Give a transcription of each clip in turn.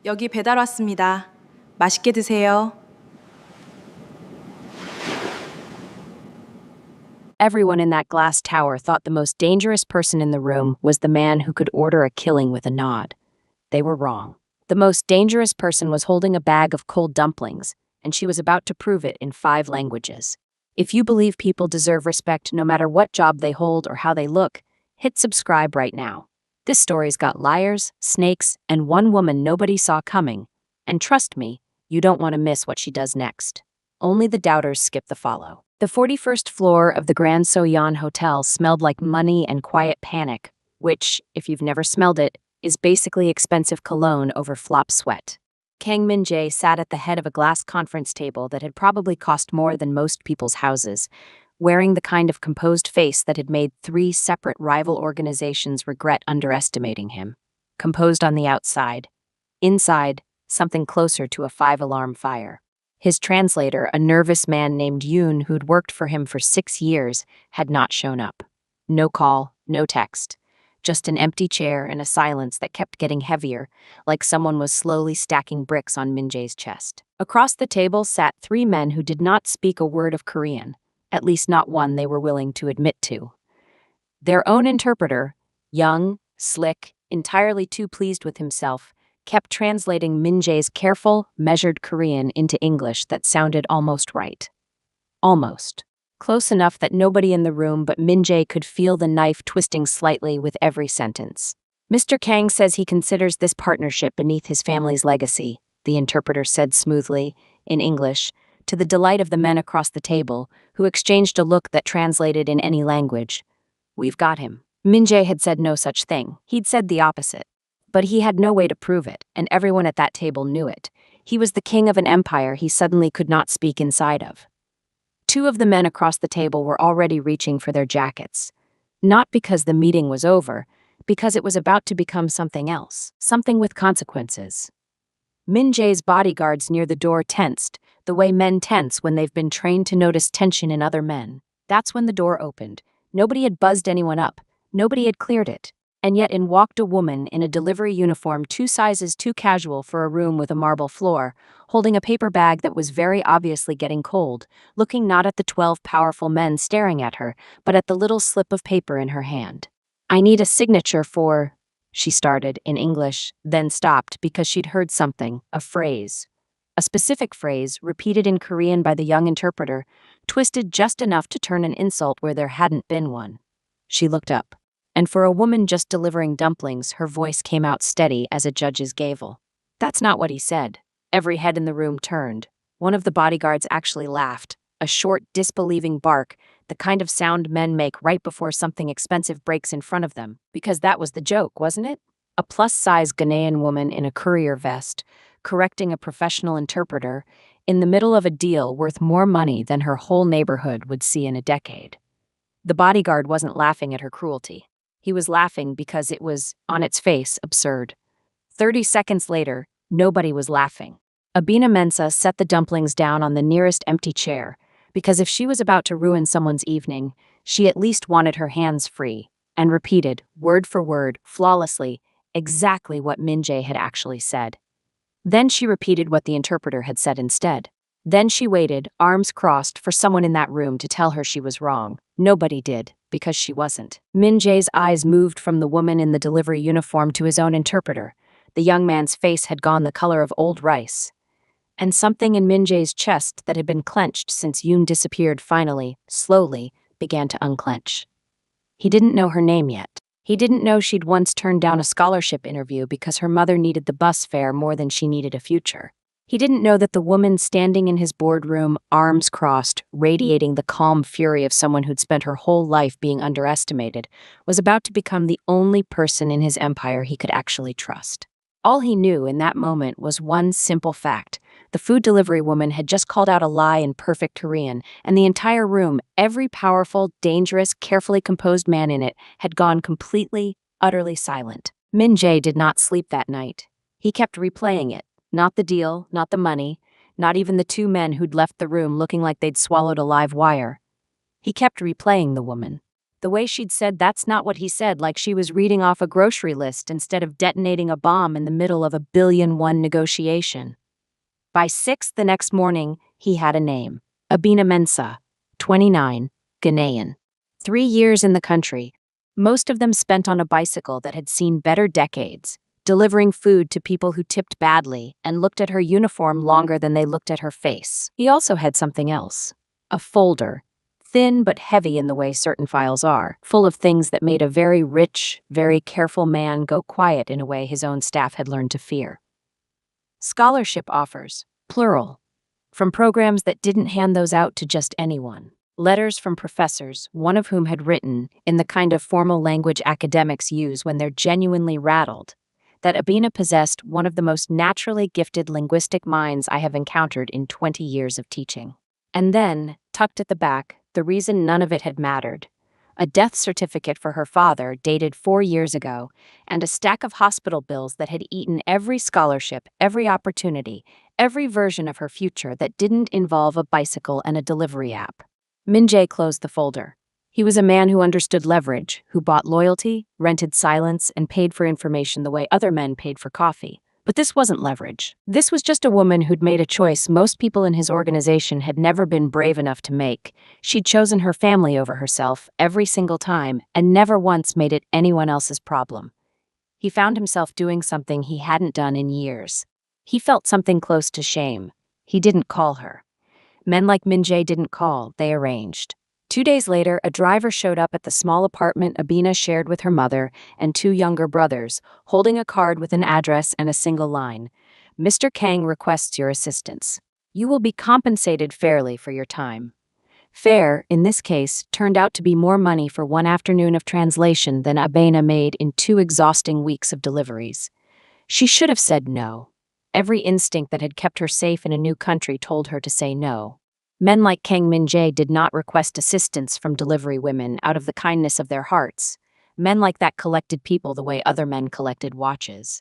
여기 배달 왔습니다. 맛있게 드세요. Everyone in that glass tower thought the most dangerous person in the room was the man who could order a killing with a nod. They were wrong. The most dangerous person was holding a bag of cold dumplings, and she was about to prove it in 5 languages. If you believe people deserve respect no matter what job they hold or how they look, hit subscribe right now. This story's got liars, snakes, and one woman nobody saw coming. And trust me, you don't want to miss what she does next. Only the doubters skip the follow. The 41st floor of the Grand Soyan Hotel smelled like money and quiet panic, which, if you've never smelled it, is basically expensive cologne over flop sweat. Kang Min-jae sat at the head of a glass conference table that had probably cost more than most people's houses, wearing the kind of composed face that had made 3 separate rival organizations regret underestimating him. Composed on the outside. Inside, something closer to a 5-alarm fire. His translator, a nervous man named Yoon who'd worked for him for 6 years, had not shown up. No call, no text. Just an empty chair and a silence that kept getting heavier, like someone was slowly stacking bricks on Min-jae's chest. Across the table sat 3 men who did not speak a word of Korean, at least not one they were willing to admit to. Their own interpreter, young, slick, entirely too pleased with himself, kept translating Min-jae's careful, measured Korean into English that sounded almost right. Almost. Close enough that nobody in the room but Min-jae could feel the knife twisting slightly with every sentence. Mr. Kang says he considers this partnership beneath his family's legacy, the interpreter said smoothly, in English, to the delight of the men across the table, who exchanged a look that translated in any language. We've got him. Min-jae had said no such thing. He'd said the opposite. But he had no way to prove it, and everyone at that table knew it. He was the king of an empire he suddenly could not speak inside of. 2 of the men across the table were already reaching for their jackets. Not because the meeting was over, because it was about to become something else, something with consequences. Min-jae's bodyguards near the door tensed, the way men tense when they've been trained to notice tension in other men. That's when the door opened. Nobody had buzzed anyone up. Nobody had cleared it. And yet in walked a woman in a delivery uniform 2 sizes too casual for a room with a marble floor, holding a paper bag that was very obviously getting cold, looking not at the 12 powerful men staring at her, but at the little slip of paper in her hand. I need a signature for, she started in English, then stopped because she'd heard something, a phrase. A specific phrase, repeated in Korean by the young interpreter, twisted just enough to turn an insult where there hadn't been one. She looked up. And for a woman just delivering dumplings, her voice came out steady as a judge's gavel. That's not what he said. Every head in the room turned. One of the bodyguards actually laughed, a short, disbelieving bark, the kind of sound men make right before something expensive breaks in front of them. Because that was the joke, wasn't it? A plus-size Ghanaian woman in a courier vest, correcting a professional interpreter, in the middle of a deal worth more money than her whole neighborhood would see in a decade. The bodyguard wasn't laughing at her cruelty. He was laughing because it was, on its face, absurd. 30 seconds later, nobody was laughing. Abina Mensa set the dumplings down on the nearest empty chair, because if she was about to ruin someone's evening, she at least wanted her hands free, and repeated, word for word, flawlessly, exactly what Min-jae had actually said. Then she repeated what the interpreter had said instead. Then she waited, arms crossed, for someone in that room to tell her she was wrong. Nobody did, because she wasn't. Min-jae's eyes moved from the woman in the delivery uniform to his own interpreter. The young man's face had gone the color of old rice. And something in Min-jae's chest that had been clenched since Yoon disappeared finally, slowly, began to unclench. He didn't know her name yet. He didn't know she'd once turned down a scholarship interview because her mother needed the bus fare more than she needed a future. He didn't know that the woman standing in his boardroom, arms crossed, radiating the calm fury of someone who'd spent her whole life being underestimated, was about to become the only person in his empire he could actually trust. All he knew in that moment was one simple fact. The food delivery woman had just called out a lie in perfect Korean, and the entire room, every powerful, dangerous, carefully composed man in it, had gone completely, utterly silent. Min-jae did not sleep that night. He kept replaying it. Not the deal, not the money, not even the 2 men who'd left the room looking like they'd swallowed a live wire. He kept replaying the woman. The way she'd said that's not what he said, like she was reading off a grocery list instead of detonating a bomb in the middle of a billion-won negotiation. By 6 the next morning, he had a name. Abina Mensah, 29, Ghanaian. 3 years in the country, most of them spent on a bicycle that had seen better decades, delivering food to people who tipped badly and looked at her uniform longer than they looked at her face. He also had something else. A folder, thin but heavy in the way certain files are, full of things that made a very rich, very careful man go quiet in a way his own staff had learned to fear. Scholarship offers, plural, from programs that didn't hand those out to just anyone. Letters from professors, one of whom had written, in the kind of formal language academics use when they're genuinely rattled, that Abina possessed one of the most naturally gifted linguistic minds I have encountered in 20 years of teaching. And then, tucked at the back, the reason none of it had mattered, a death certificate for her father dated 4 years ago, and a stack of hospital bills that had eaten every scholarship, every opportunity, every version of her future that didn't involve a bicycle and a delivery app. Min Jae closed the folder. He was a man who understood leverage, who bought loyalty, rented silence, and paid for information the way other men paid for coffee. But this wasn't leverage. This was just a woman who'd made a choice most people in his organization had never been brave enough to make. She'd chosen her family over herself every single time and never once made it anyone else's problem. He found himself doing something he hadn't done in years. He felt something close to shame. He didn't call her. Men like Min Jae didn't call, they arranged. 2 days later, a driver showed up at the small apartment Abina shared with her mother and 2 younger brothers, holding a card with an address and a single line. Mr. Kang requests your assistance. You will be compensated fairly for your time. Fair, in this case, turned out to be more money for 1 afternoon of translation than Abina made in 2 exhausting weeks of deliveries. She should have said no. Every instinct that had kept her safe in a new country told her to say no. Men like Kang Min Jae did not request assistance from delivery women out of the kindness of their hearts. Men like that collected people the way other men collected watches.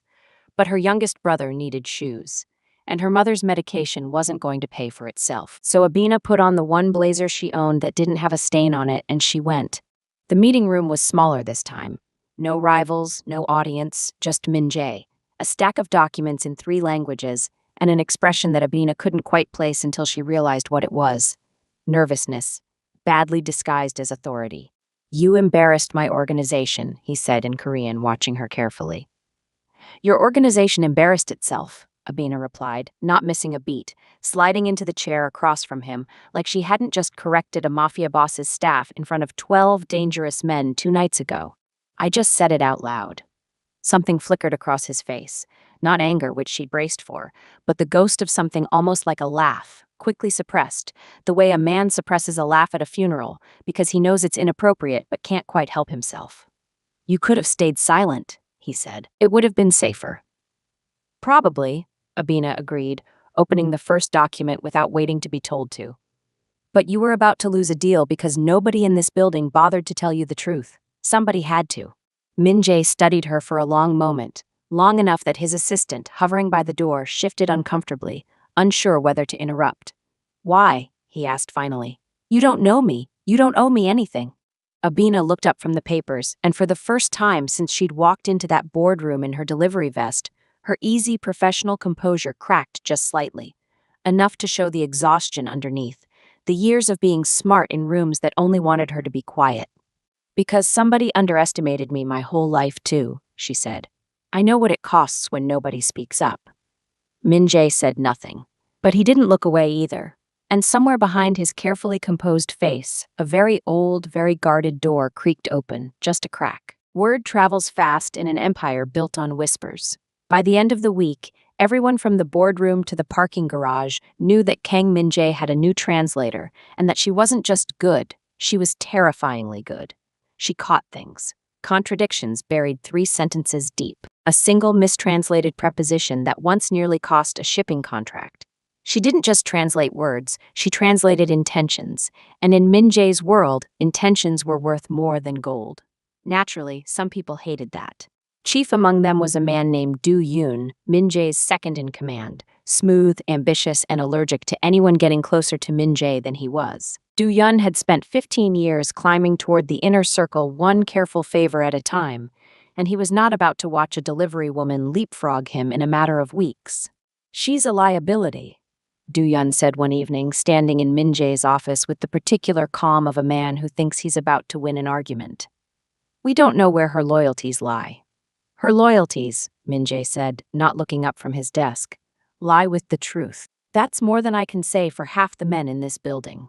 But her youngest brother needed shoes, and her mother's medication wasn't going to pay for itself. So Abina put on the one blazer she owned that didn't have a stain on it, and she went. The meeting room was smaller this time. No rivals, no audience, just Min Jae, a stack of documents in 3 languages, and an expression that Abina couldn't quite place until she realized what it was. Nervousness, badly disguised as authority. You embarrassed my organization, he said in Korean, watching her carefully. Your organization embarrassed itself, Abina replied, not missing a beat, sliding into the chair across from him, like she hadn't just corrected a Mafia boss's staff in front of 12 dangerous men 2 nights ago. I just said it out loud. Something flickered across his face. Not anger, which she'd braced for, but the ghost of something almost like a laugh, quickly suppressed, the way a man suppresses a laugh at a funeral, because he knows it's inappropriate but can't quite help himself. You could have stayed silent, he said. It would have been safer. Probably, Abina agreed, opening the first document without waiting to be told to. But you were about to lose a deal because nobody in this building bothered to tell you the truth. Somebody had to. Min Jae studied her for a long moment, long enough that his assistant, hovering by the door, shifted uncomfortably, unsure whether to interrupt. Why? He asked finally. You don't know me. You don't owe me anything. Abina looked up from the papers, and for the first time since she'd walked into that boardroom in her delivery vest, her easy professional composure cracked just slightly, enough to show the exhaustion underneath, the years of being smart in rooms that only wanted her to be quiet. Because somebody underestimated me my whole life too, she said. I know what it costs when nobody speaks up. Min Jae said nothing, but he didn't look away either. And somewhere behind his carefully composed face, a very old, very guarded door creaked open, just a crack. Word travels fast in an empire built on whispers. By the end of the week, everyone from the boardroom to the parking garage knew that Kang Min Jae had a new translator, and that she wasn't just good, she was terrifyingly good. She caught things. Contradictions buried 3 sentences deep. A single mistranslated preposition that once nearly cost a shipping contract. She didn't just translate words, she translated intentions. And in Min Jae's world, intentions were worth more than gold. Naturally, some people hated that. Chief among them was a man named Do Yoon, Min Jae's second in command, smooth, ambitious, and allergic to anyone getting closer to Min Jae than he was. Do-yun had spent 15 years climbing toward the inner circle one careful favor at a time, and he was not about to watch a delivery woman leapfrog him in a matter of weeks. "She's a liability," Do-yun said one evening, standing in Min-jae's office with the particular calm of a man who thinks he's about to win an argument. "We don't know where her loyalties lie." "Her loyalties," Min-jae said, not looking up from his desk, "lie with the truth. That's more than I can say for half the men in this building."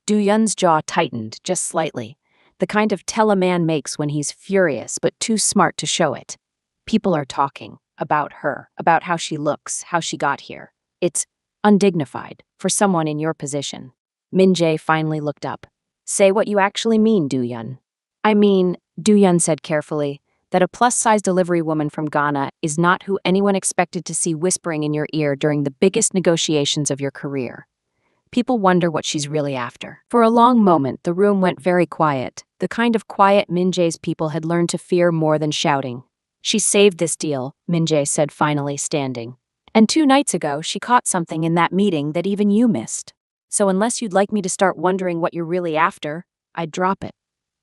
Do-yun's jaw tightened, just slightly, the kind of tell a man makes when he's furious but too smart to show it. People are talking about her, about how she looks, how she got here. It's undignified for someone in your position. Min-jae finally looked up. "Say what you actually mean, Do-yun." "I mean," Do-yun said carefully, "that a plus-size delivery woman from Ghana is not who anyone expected to see whispering in your ear during the biggest negotiations of your career. People wonder what she's really after." For a long moment, the room went very quiet, the kind of quiet Min-jae's people had learned to fear more than shouting. "She saved this deal," Min-jae said, finally standing. "And 2 nights ago, she caught something in that meeting that even you missed. So unless you'd like me to start wondering what you're really after, I'd drop it."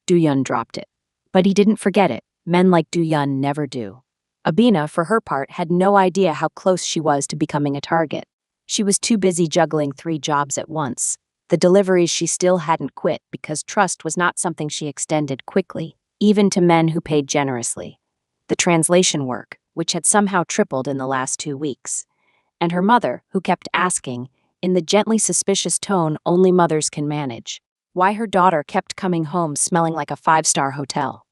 Do-yun dropped it. But he didn't forget it. Men like Do-yun never do. Abina, for her part, had no idea how close she was to becoming a target. She was too busy juggling 3 jobs at once. The deliveries she still hadn't quit because trust was not something she extended quickly, even to men who paid generously. The translation work, which had somehow tripled in the last 2 weeks. And her mother, who kept asking, in the gently suspicious tone only mothers can manage, why her daughter kept coming home smelling like a 5-star hotel.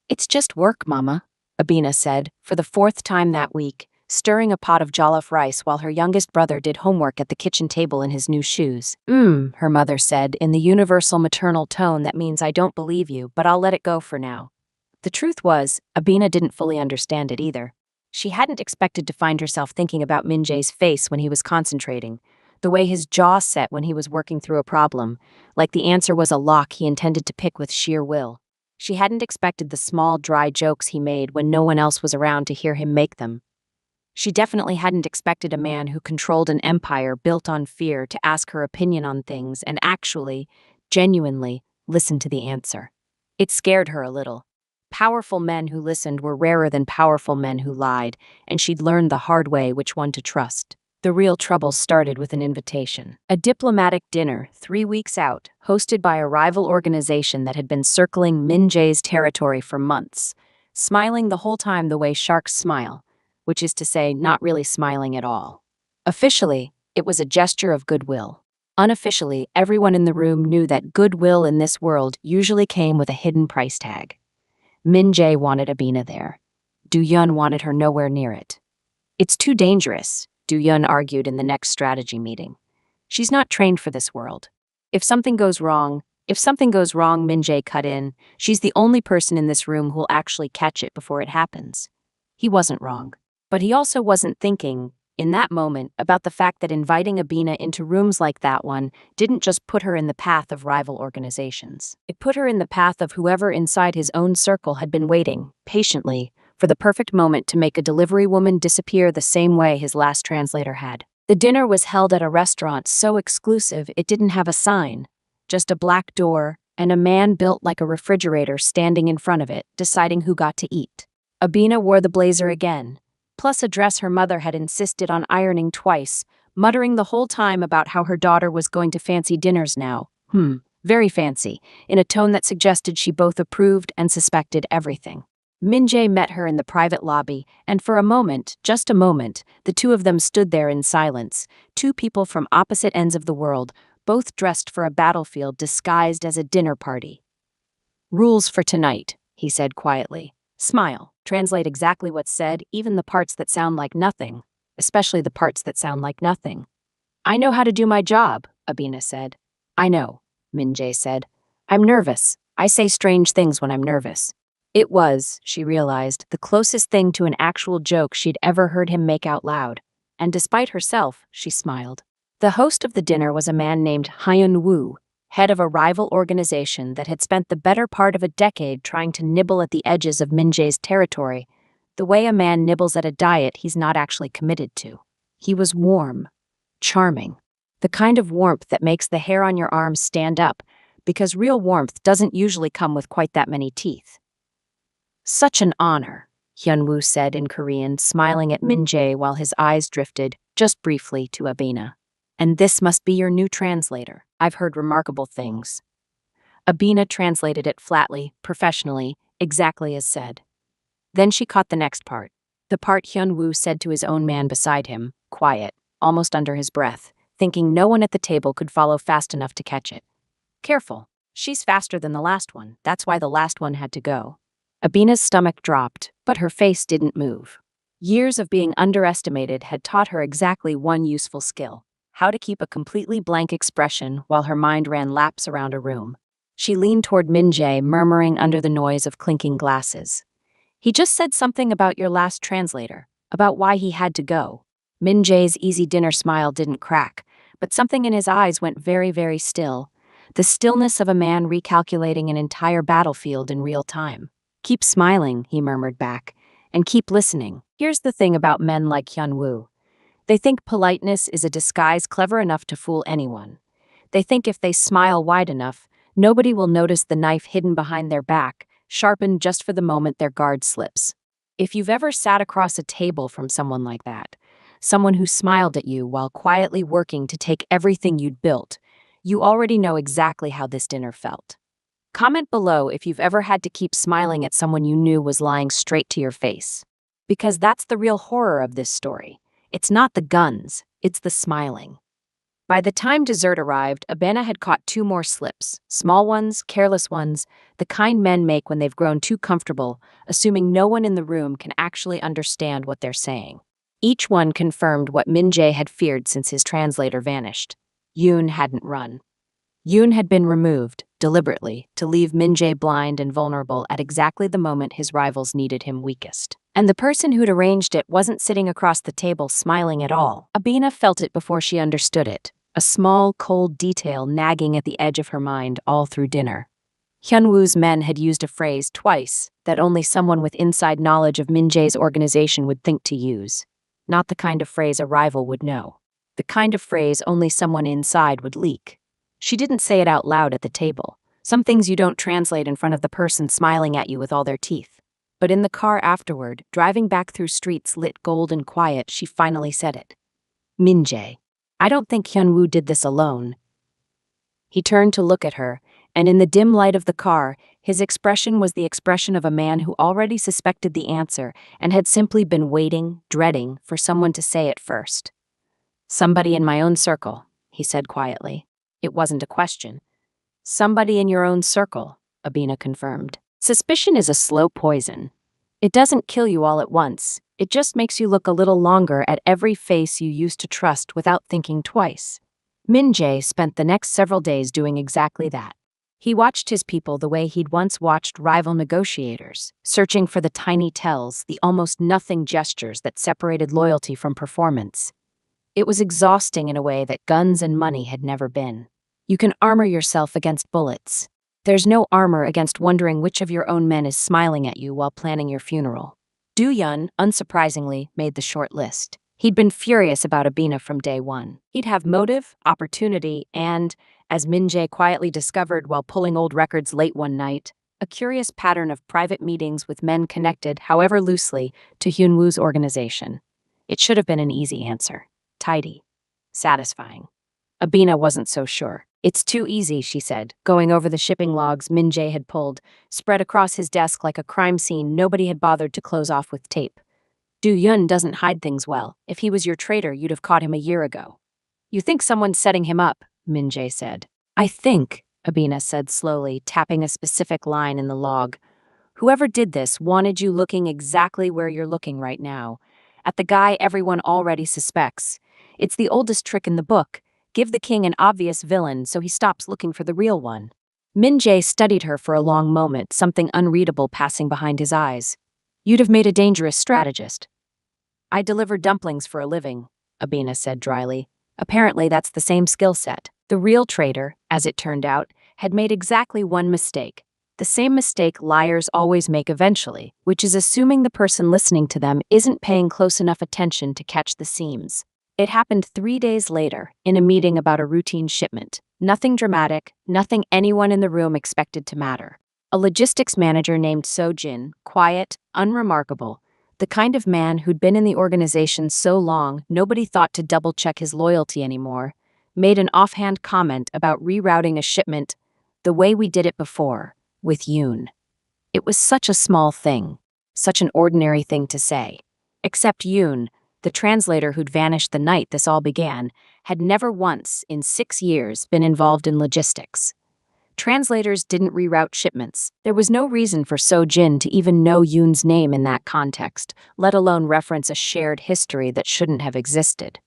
"It's just work, Mama," Abina said, for the 4th time that week, stirring a pot of jollof rice while her youngest brother did homework at the kitchen table in his new shoes. Her mother said, in the universal maternal tone that means I don't believe you, but I'll let it go for now. The truth was, Abina didn't fully understand it either. She hadn't expected to find herself thinking about Min-jae's face when he was concentrating, the way his jaw set when he was working through a problem, like the answer was a lock he intended to pick with sheer will. She hadn't expected the small, dry jokes he made when no one else was around to hear him make them. She definitely hadn't expected a man who controlled an empire built on fear to ask her opinion on things and actually, genuinely, listen to the answer. It scared her a little. Powerful men who listened were rarer than powerful men who lied, and she'd learned the hard way which one to trust. The real trouble started with an invitation. A diplomatic dinner, 3 weeks out, hosted by a rival organization that had been circling Min-jae's territory for months, smiling the whole time the way sharks smile, which is to say, not really smiling at all. Officially, it was a gesture of goodwill. Unofficially, everyone in the room knew that goodwill in this world usually came with a hidden price tag. Min-jae wanted Abina there. Do-yun wanted her nowhere near it. "It's too dangerous," Do-yun argued in the next strategy meeting. "She's not trained for this world. If something goes wrong, Min-jae cut in, she's the only person in this room who'll actually catch it before it happens." He wasn't wrong. But he also wasn't thinking, in that moment, about the fact that inviting Abina into rooms like that one didn't just put her in the path of rival organizations. It put her in the path of whoever inside his own circle had been waiting, patiently, for the perfect moment to make a delivery woman disappear the same way his last translator had. The dinner was held at a restaurant so exclusive it didn't have a sign, just a black door and a man built like a refrigerator standing in front of it, deciding who got to eat. Abina wore the blazer again, plus a dress her mother had insisted on ironing twice, muttering the whole time about how her daughter was going to fancy dinners now. Very fancy, in a tone that suggested she both approved and suspected everything. Min-jae met her in the private lobby, and for a moment, just a moment, the two of them stood there in silence, 2 people from opposite ends of the world, both dressed for a battlefield disguised as a dinner party. "Rules for tonight," he said quietly. "Smile. Translate exactly what's said, even the parts that sound like nothing, especially the parts that sound like nothing." "I know how to do my job," Abina said. "I know," Min-jae said. "I'm nervous. I say strange things when I'm nervous." It was, she realized, the closest thing to an actual joke she'd ever heard him make out loud, and despite herself, she smiled. The host of the dinner was a man named Hyun Woo, head of a rival organization that had spent the better part of a decade trying to nibble at the edges of Min-jae's territory, the way a man nibbles at a diet he's not actually committed to. He was warm, charming. The kind of warmth that makes the hair on your arms stand up, because real warmth doesn't usually come with quite that many teeth. Such an honor, Hyunwoo said in Korean, smiling at Min-jae while his eyes drifted, just briefly, to Abina. And this must be your new translator. I've heard remarkable things. Abina translated it flatly, professionally, exactly as said. Then she caught the next part. The part Hyunwoo said to his own man beside him, quiet, almost under his breath, thinking no one at the table could follow fast enough to catch it. Careful, she's faster than the last one, that's why the last one had to go. Abina's stomach dropped, but her face didn't move. Years of being underestimated had taught her exactly one useful skill: how to keep a completely blank expression while her mind ran laps around a room. She leaned toward Min-jae, murmuring under the noise of clinking glasses. He just said something about your last translator, about why he had to go. Min-jae's easy dinner smile didn't crack, but something in his eyes went very, very still. The stillness of a man recalculating an entire battlefield in real time. Keep smiling, he murmured back, and keep listening. Here's the thing about men like Hyunwoo. They think politeness is a disguise clever enough to fool anyone. They think if they smile wide enough, nobody will notice the knife hidden behind their back, sharpened just for the moment their guard slips. If you've ever sat across a table from someone like that, someone who smiled at you while quietly working to take everything you'd built, you already know exactly how this dinner felt. Comment below if you've ever had to keep smiling at someone you knew was lying straight to your face. Because that's the real horror of this story. It's not the guns, it's the smiling. By the time dessert arrived, Abena had caught 2 more slips, small ones, careless ones, the kind men make when they've grown too comfortable, assuming no one in the room can actually understand what they're saying. Each one confirmed what Min-jae had feared since his translator vanished. Yoon hadn't run. Yoon had been removed, deliberately, to leave Min-jae blind and vulnerable at exactly the moment his rivals needed him weakest. And the person who'd arranged it wasn't sitting across the table smiling at all. Abina felt it before she understood it, a small, cold detail nagging at the edge of her mind all through dinner. Hyunwoo's men had used a phrase twice that only someone with inside knowledge of Min-jae's organization would think to use. Not the kind of phrase a rival would know. The kind of phrase only someone inside would leak. She didn't say it out loud at the table. Some things you don't translate in front of the person smiling at you with all their teeth. But in the car afterward, driving back through streets lit gold and quiet, she finally said it. Min-jae, I don't think Hyunwoo did this alone. He turned to look at her, and in the dim light of the car, his expression was the expression of a man who already suspected the answer and had simply been waiting, dreading, for someone to say it first. Somebody in my own circle, he said quietly. It wasn't a question. Somebody in your own circle, Abina confirmed. Suspicion is a slow poison. It doesn't kill you all at once. It just makes you look a little longer at every face you used to trust without thinking twice. Min-jae spent the next several days doing exactly that. He watched his people the way he'd once watched rival negotiators, searching for the tiny tells, the almost nothing gestures that separated loyalty from performance. It was exhausting in a way that guns and money had never been. You can armor yourself against bullets. There's no armor against wondering which of your own men is smiling at you while planning your funeral. Do-yeon, unsurprisingly, made the short list. He'd been furious about Abina from day one. He'd have motive, opportunity, and, as Min-jae quietly discovered while pulling old records late one night, a curious pattern of private meetings with men connected, however loosely, to Hyunwoo's organization. It should have been an easy answer. Tidy. Satisfying. Abina wasn't so sure. It's too easy, she said, going over the shipping logs Min-jae had pulled, spread across his desk like a crime scene nobody had bothered to close off with tape. Do-yeon doesn't hide things well. If he was your traitor, you'd have caught him a year ago. You think someone's setting him up, Min-jae said. I think, Abina said slowly, tapping a specific line in the log. Whoever did this wanted you looking exactly where you're looking right now, at the guy everyone already suspects. It's the oldest trick in the book. Give the king an obvious villain so he stops looking for the real one. Min-jae studied her for a long moment, something unreadable passing behind his eyes. You'd have made a dangerous strategist. I deliver dumplings for a living, Abina said dryly. Apparently that's the same skill set. The real traitor, as it turned out, had made exactly one mistake. The same mistake liars always make eventually, which is assuming the person listening to them isn't paying close enough attention to catch the seams. It happened 3 days later, in a meeting about a routine shipment. Nothing dramatic, nothing anyone in the room expected to matter. A logistics manager named So-jin, quiet, unremarkable, the kind of man who'd been in the organization so long nobody thought to double-check his loyalty anymore, made an offhand comment about rerouting a shipment the way we did it before, with Yoon. It was such a small thing, such an ordinary thing to say. Except Yoon, the translator who'd vanished the night this all began, had never once, in 6 years, been involved in logistics. Translators didn't reroute shipments. There was no reason for So-jin to even know Yoon's name in that context, let alone reference a shared history that shouldn't have existed.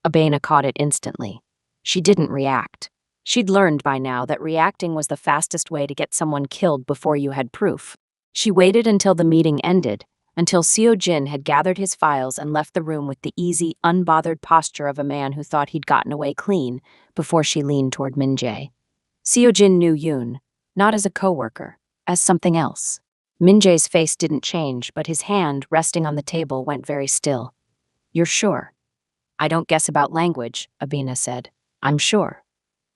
Abena caught it instantly. She didn't react. She'd learned by now that reacting was the fastest way to get someone killed before you had proof. She waited until the meeting ended, until Seo-jin had gathered his files and left the room with the easy, unbothered posture of a man who thought he'd gotten away clean, before she leaned toward Min-jae. Seo-jin knew Yoon, not as a coworker, as something else. Min-jae's face didn't change, but his hand, resting on the table, went very still. "You're sure?" "I don't guess about language," Abena said. "I'm sure."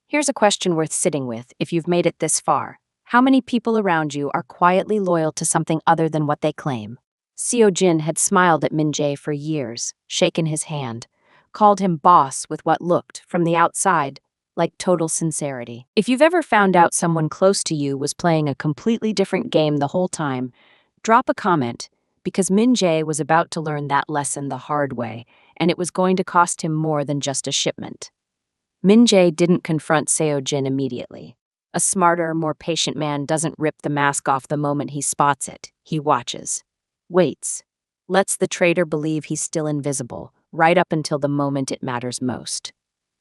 "Here's a question worth sitting with if you've made it this far. How many people around you are quietly loyal to something other than what they claim?" Seo-jin had smiled at Min-jae for years, shaken his hand, called him boss with what looked, from the outside, like total sincerity. If you've ever found out someone close to you was playing a completely different game the whole time, drop a comment, because Min-jae was about to learn that lesson the hard way, and it was going to cost him more than just a shipment. Min-jae didn't confront Seo-jin immediately. A smarter, more patient man doesn't rip the mask off the moment he spots it. He watches. Waits. Lets the traitor believe he's still invisible, right up until the moment it matters most.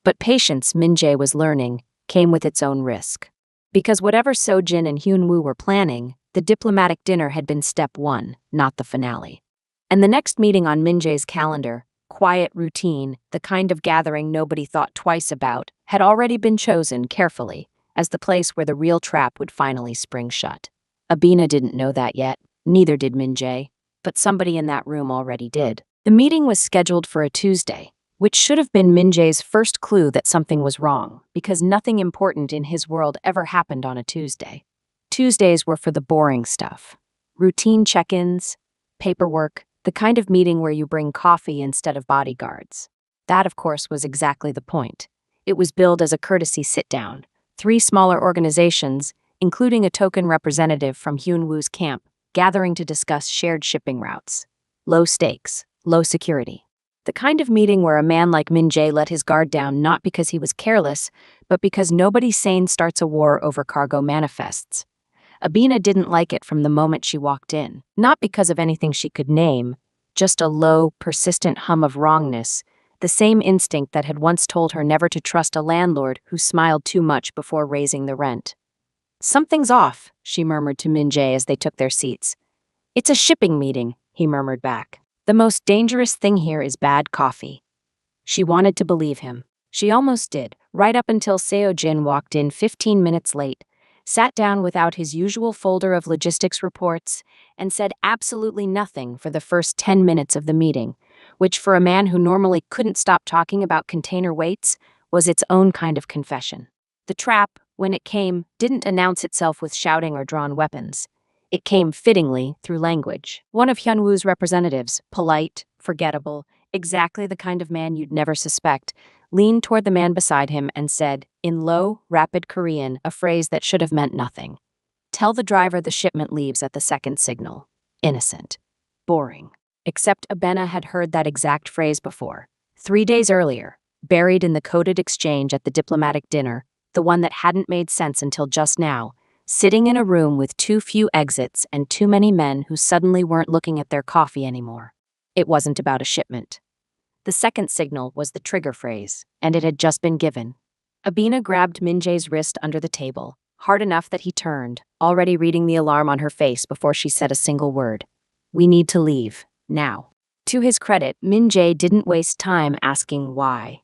But patience, Min-jae was learning, came with its own risk. Because whatever So-jin and Hyun-woo were planning, the diplomatic dinner had been step 1, not the finale. And the next meeting on Min-jae's calendar, quiet, routine, the kind of gathering nobody thought twice about, had already been chosen carefully as the place where the real trap would finally spring shut. Abena didn't know that yet, neither did Min-jae, but somebody in that room already did. The meeting was scheduled for a Tuesday, which should have been Min-jae's first clue that something was wrong, because nothing important in his world ever happened on a Tuesday. Tuesdays were for the boring stuff. Routine check-ins, paperwork, the kind of meeting where you bring coffee instead of bodyguards. That, of course, was exactly the point. It was billed as a courtesy sit-down. 3 smaller organizations, including a token representative from Hyun-woo's camp, gathering to discuss shared shipping routes. Low stakes, low security. The kind of meeting where a man like Min-jae let his guard down not because he was careless, but because nobody sane starts a war over cargo manifests. Abena didn't like it from the moment she walked in, not because of anything she could name, just a low, persistent hum of wrongness, the same instinct that had once told her never to trust a landlord who smiled too much before raising the rent. "Something's off," she murmured to Min-jae as they took their seats. "It's a shipping meeting," he murmured back. "The most dangerous thing here is bad coffee." She wanted to believe him. She almost did, right up until Seo-jin walked in 15 minutes late, sat down without his usual folder of logistics reports, and said absolutely nothing for the first 10 minutes of the meeting, which for a man who normally couldn't stop talking about container weights, was its own kind of confession. The trap, when it came, didn't announce itself with shouting or drawn weapons. It came fittingly through language. One of Hyun-woo's representatives, polite, forgettable, exactly the kind of man you'd never suspect, leaned toward the man beside him and said, in low, rapid Korean, a phrase that should have meant nothing. "Tell the driver the shipment leaves at the second signal." Innocent. Boring. Except Abena had heard that exact phrase before. 3 days earlier, buried in the coded exchange at the diplomatic dinner, the one that hadn't made sense until just now, sitting in a room with too few exits and too many men who suddenly weren't looking at their coffee anymore. It wasn't about a shipment. The second signal was the trigger phrase, and it had just been given. Abena grabbed Min-jae's wrist under the table, hard enough that he turned, already reading the alarm on her face before she said a single word. "We need to leave, now." To his credit, Min-jae didn't waste time asking why.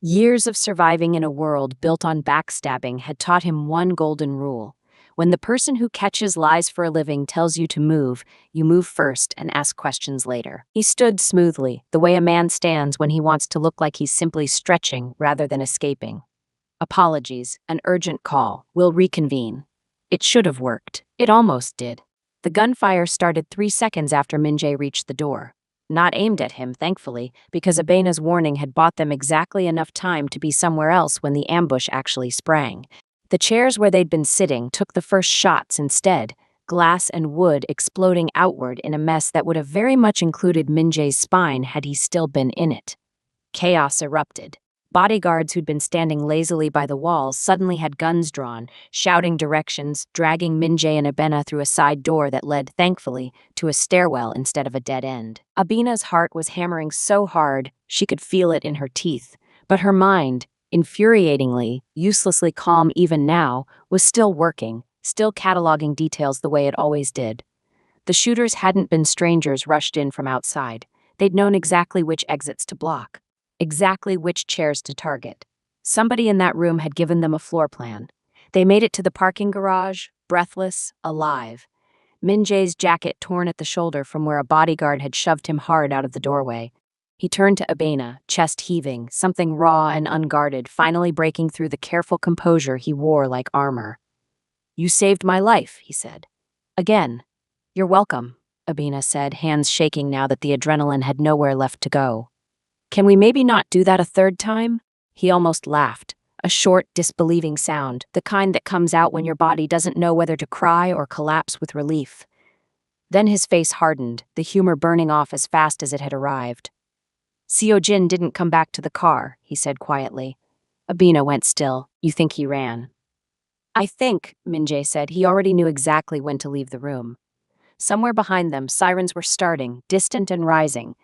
Years of surviving in a world built on backstabbing had taught him one golden rule. When the person who catches lies for a living tells you to move, you move first and ask questions later. He stood smoothly, the way a man stands when he wants to look like he's simply stretching rather than escaping. Apologies, an urgent call. We'll reconvene. It should have worked. It almost did. The gunfire started 3 seconds after Min-jae reached the door. Not aimed at him, thankfully, because Abena's warning had bought them exactly enough time to be somewhere else when the ambush actually sprang. The chairs where they'd been sitting took the first shots instead, glass and wood exploding outward in a mess that would have very much included Min-jae's spine had he still been in it. Chaos erupted. Bodyguards who'd been standing lazily by the walls suddenly had guns drawn, shouting directions, dragging Min-jae and Abena through a side door that led, thankfully, to a stairwell instead of a dead end. Abena's heart was hammering so hard she could feel it in her teeth, but her mind, infuriatingly, uselessly calm even now, was still working, still cataloging details the way it always did. The shooters hadn't been strangers rushed in from outside. They'd known exactly which exits to block. Exactly which chairs to target. Somebody in that room had given them a floor plan. They made it to the parking garage, breathless, alive. Min-jae's jacket torn at the shoulder from where a bodyguard had shoved him hard out of the doorway. He turned to Abena, chest heaving, something raw and unguarded, finally breaking through the careful composure he wore like armor. "You saved my life," he said. "Again." "You're welcome," Abena said, hands shaking now that the adrenaline had nowhere left to go. "Can we maybe not do that a third time?" He almost laughed, a short, disbelieving sound, the kind that comes out when your body doesn't know whether to cry or collapse with relief. Then his face hardened, the humor burning off as fast as it had arrived. "Seo-jin didn't come back to the car," he said quietly. Abena went still. "You think he ran?" "I think," Min-jae said, "he already knew exactly when to leave the room." Somewhere behind them, sirens were starting, distant and rising.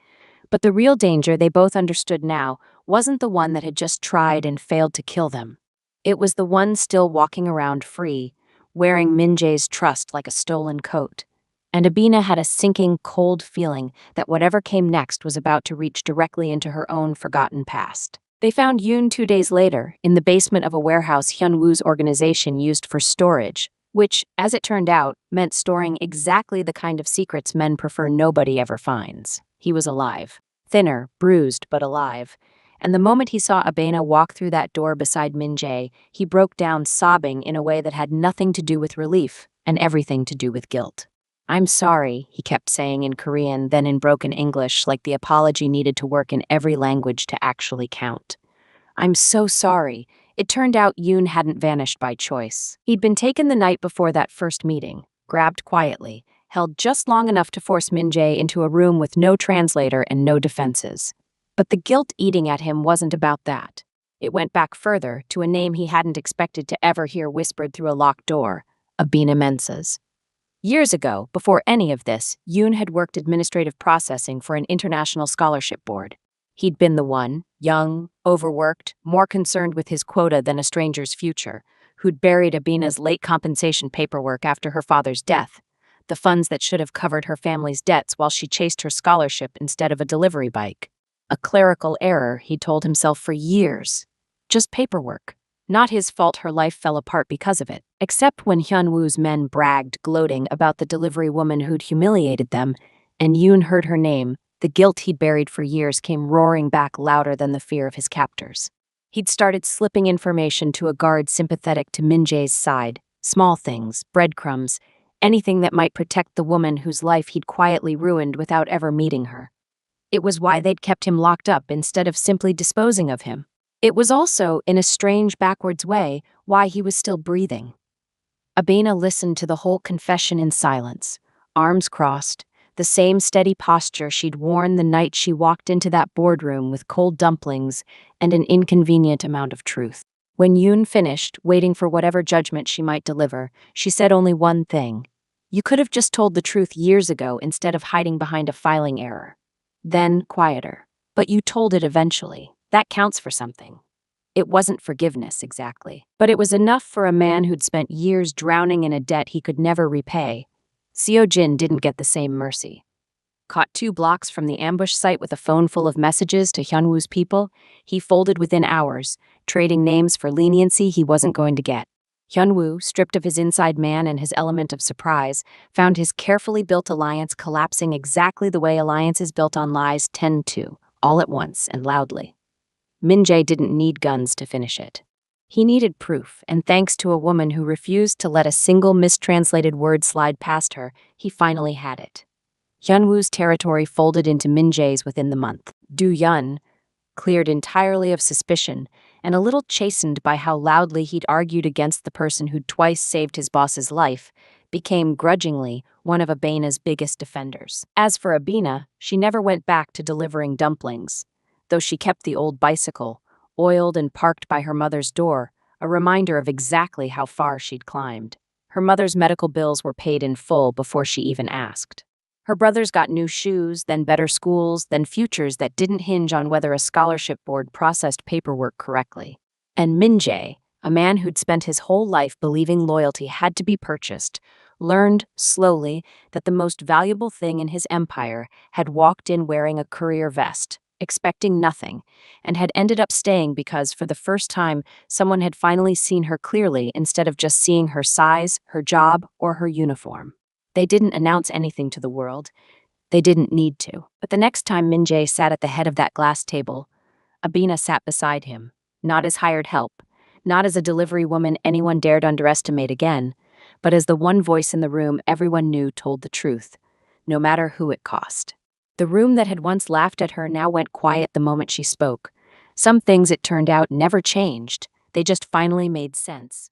But the real danger, they both understood now, wasn't the one that had just tried and failed to kill them. It was the one still walking around free, wearing Min-jae's trust like a stolen coat. And Abena had a sinking, cold feeling that whatever came next was about to reach directly into her own forgotten past. They found Yoon 2 days later, in the basement of a warehouse Hyunwoo's organization used for storage, which, as it turned out, meant storing exactly the kind of secrets men prefer nobody ever finds. He was alive. Thinner, bruised, but alive. And the moment he saw Abena walk through that door beside Min-jae, he broke down sobbing in a way that had nothing to do with relief and everything to do with guilt. "I'm sorry," he kept saying in Korean, then in broken English, like the apology needed to work in every language to actually count. "I'm so sorry." It turned out Yoon hadn't vanished by choice. He'd been taken the night before that first meeting, grabbed quietly, held just long enough to force Min-jae into a room with no translator and no defenses. But the guilt eating at him wasn't about that. It went back further, to a name he hadn't expected to ever hear whispered through a locked door, Abena Mensah's. Years ago, before any of this, Yoon had worked administrative processing for an international scholarship board. He'd been the one, young, overworked, more concerned with his quota than a stranger's future, who'd buried Abena's late compensation paperwork after her father's death, the funds that should have covered her family's debts while she chased her scholarship instead of a delivery bike. A clerical error, he told himself for years. Just paperwork. Not his fault her life fell apart because of it, except when Hyunwoo's men bragged, gloating about the delivery woman who'd humiliated them, and Yoon heard her name. The guilt he'd buried for years came roaring back louder than the fear of his captors. He'd started slipping information to a guard sympathetic to Min-jae's side, small things, breadcrumbs, anything that might protect the woman whose life he'd quietly ruined without ever meeting her. It was why they'd kept him locked up instead of simply disposing of him. It was also, in a strange, backwards way, why he was still breathing. Abena listened to the whole confession in silence, arms crossed, the same steady posture she'd worn the night she walked into that boardroom with cold dumplings and an inconvenient amount of truth. When Yoon finished, waiting for whatever judgment she might deliver, she said only one thing. "You could have just told the truth years ago instead of hiding behind a filing error." Then, quieter. "But you told it eventually. That counts for something." It wasn't forgiveness, exactly. But it was enough for a man who'd spent years drowning in a debt he could never repay. Seo-jin didn't get the same mercy. Caught 2 blocks from the ambush site with a phone full of messages to Hyunwoo's people, he folded within hours, trading names for leniency he wasn't going to get. Hyunwoo, stripped of his inside man and his element of surprise, found his carefully built alliance collapsing exactly the way alliances built on lies tend to, all at once and loudly. Min-jae didn't need guns to finish it. He needed proof, and thanks to a woman who refused to let a single mistranslated word slide past her, he finally had it. Hyunwoo's territory folded into Min-jae's within the month. Do-yeon, cleared entirely of suspicion, and a little chastened by how loudly he'd argued against the person who'd twice saved his boss's life, became grudgingly one of Abina's biggest defenders. As for Abina, she never went back to delivering dumplings, though she kept the old bicycle, oiled and parked by her mother's door, a reminder of exactly how far she'd climbed. Her mother's medical bills were paid in full before she even asked. Her brothers got new shoes, then better schools, then futures that didn't hinge on whether a scholarship board processed paperwork correctly. And Min-jae, a man who'd spent his whole life believing loyalty had to be purchased, learned, slowly, that the most valuable thing in his empire had walked in wearing a courier vest, expecting nothing, and had ended up staying because, for the first time, someone had finally seen her clearly instead of just seeing her size, her job, or her uniform. They didn't announce anything to the world. They didn't need to. But the next time Min-jae sat at the head of that glass table, Abina sat beside him, not as hired help, not as a delivery woman anyone dared underestimate again, but as the one voice in the room everyone knew told the truth, no matter who it cost. The room that had once laughed at her now went quiet the moment she spoke. Some things, it turned out, never changed. They just finally made sense.